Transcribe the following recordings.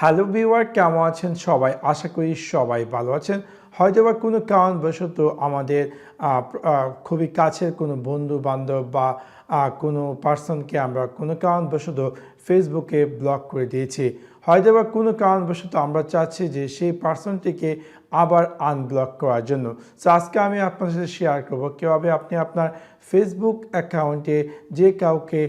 Hello viewer, কেমন আছেন সবাই? আশা করি সবাই ভালো আছেন। হয়তোবা কোনো কারণবশত আমাদের খুবই কাছের কোনো বন্ধু বান্ধব বা কোনো পার্সনকে আমরা কোনো কারণবশত ফেসবুকে ব্লক করে দিয়েছি। হয়তোবা কোনো কারণবশত আমরা চাচ্ছি যে সেই পার্সনটিকে আবার আনব্লক করার জন্য। সো আজকে আমি আপনার সাথে শেয়ার করব কীভাবে আপনি আপনার ফেসবুক অ্যাকাউন্টে যে কাউকে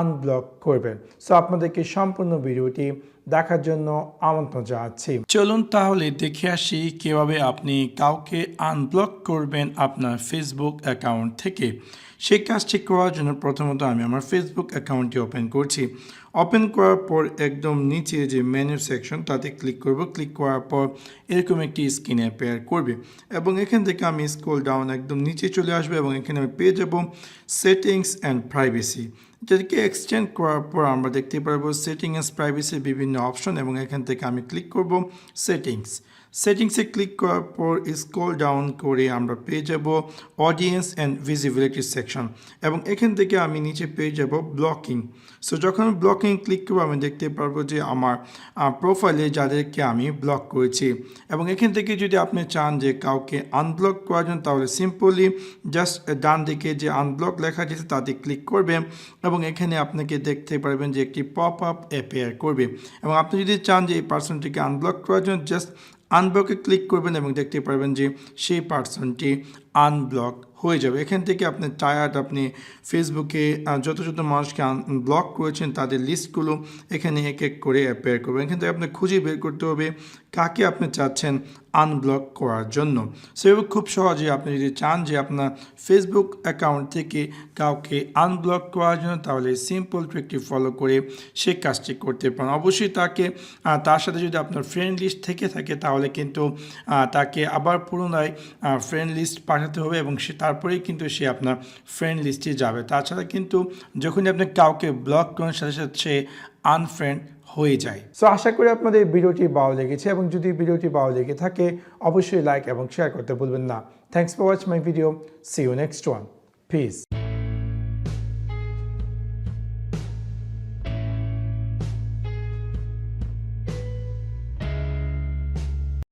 আনব্লক করবেন। সো আপনাদেরকে সম্পূর্ণ ভিডিওটি দেখার জন্য আমন্ত্রণ জানাচ্ছি। চলুন তাহলে দেখে আসি কিভাবে আপনি কাউকে আনব্লক করবেন আপনার ফেসবুক অ্যাকাউন্ট থেকে। সেই কাজটি করার জন্য প্রথমত আমি আমার ফেসবুক অ্যাকাউন্টটি ওপেন করছি। ওপেন করার পর একদম নিচে যে মেনু সেকশন তাতে ক্লিক করব। ক্লিক করার পর এরকম একটি স্ক্রিন অ্যাপিয়ার করবে এবং এখান থেকে আমি স্ক্রল ডাউন একদম নিচে চলে আসবে এবং এখানে আমি পেয়ে যাব সেটিংস অ্যান্ড প্রাইভেসি। যেটাকে এক্সটেন্ড করার পর আমরা দেখতে পারবো সেটিংস প্রাইভেসির বিভিন্ন অপশন এবং এখান থেকে আমি ক্লিক করব সেটিংসে ক্লিক করার পর স্ক্রল ডাউন করে আমরা পেয়ে যাব অডিয়েন্স অ্যান্ড ভিজিবিলিটি সেকশন এবং এখান থেকে আমি নিচে পেয়ে যাব ব্লকিং। সো যখন ব্লকিং ক্লিক করবো আমি দেখতে পারবো যে আমার প্রোফাইলে যাদেরকে আমি ব্লক করেছি এবং এখান থেকে যদি আপনি চান যে কাউকে আনব্লক করার জন্য তাহলে সিম্পলি জাস্ট ডান দিকে যে আনব্লক লেখা আছে তাতে ক্লিক করবে এবং এখানে আপনাকে দেখতে পারবেন যে একটি পপ আপ অ্যাপিয়ার করবে এবং আপনি যদি চান যে এই পার্সনটিকে আনব্লক করার জন্য জাস্ট আনব্লকে ক্লিক করবেন এবং দেখতে পারবেন যে সেই পার্সনটি আনব্লক হয়ে যাবে। এখান থেকে আপনি আপনি ফেসবুকে যত মানুষকে ব্লক করেছেন তাদের লিস্টগুলো এখানে এক এক করে অ্যাপিয়ার করবেন। এখান থেকে আপনি খুঁজে বের করতে হবে কাকে আপনি চাচ্ছেন আনব্লক করার জন্য। সেভাবে খুব সহজে আপনি যদি চান যে আপনার ফেসবুক অ্যাকাউন্ট থেকে কাউকে আনব্লক করার জন্য তাহলে সিম্পল ট্রিকটি ফলো করে সে কাজটি করতে পারেন। অবশ্যই তার সাথে যদি আপনার ফ্রেন্ড লিস্ট থেকে থাকে তাহলে কিন্তু তাকে আবার পুনরায় ফ্রেন্ড লিস্ট পাঠাতে হবে এবং তারপরেই কিন্তু সে আপনার ফ্রেন্ড লিস্টে যাবে। তাছাড়া কিন্তু যখনই আপনি কাউকে ব্লক করেন সাথে সাথে সে আনফ্রেন্ড হয়ে যায়। সো আশা করি আপনাদের ভিডিওটি ভালো লেগেছে এবং যদি ভিডিওটি ভালো লেগে থাকে অবশ্যই লাইক এবং শেয়ার করতে ভুলবেন না। Thanks for watching my video. See you next one. Piece.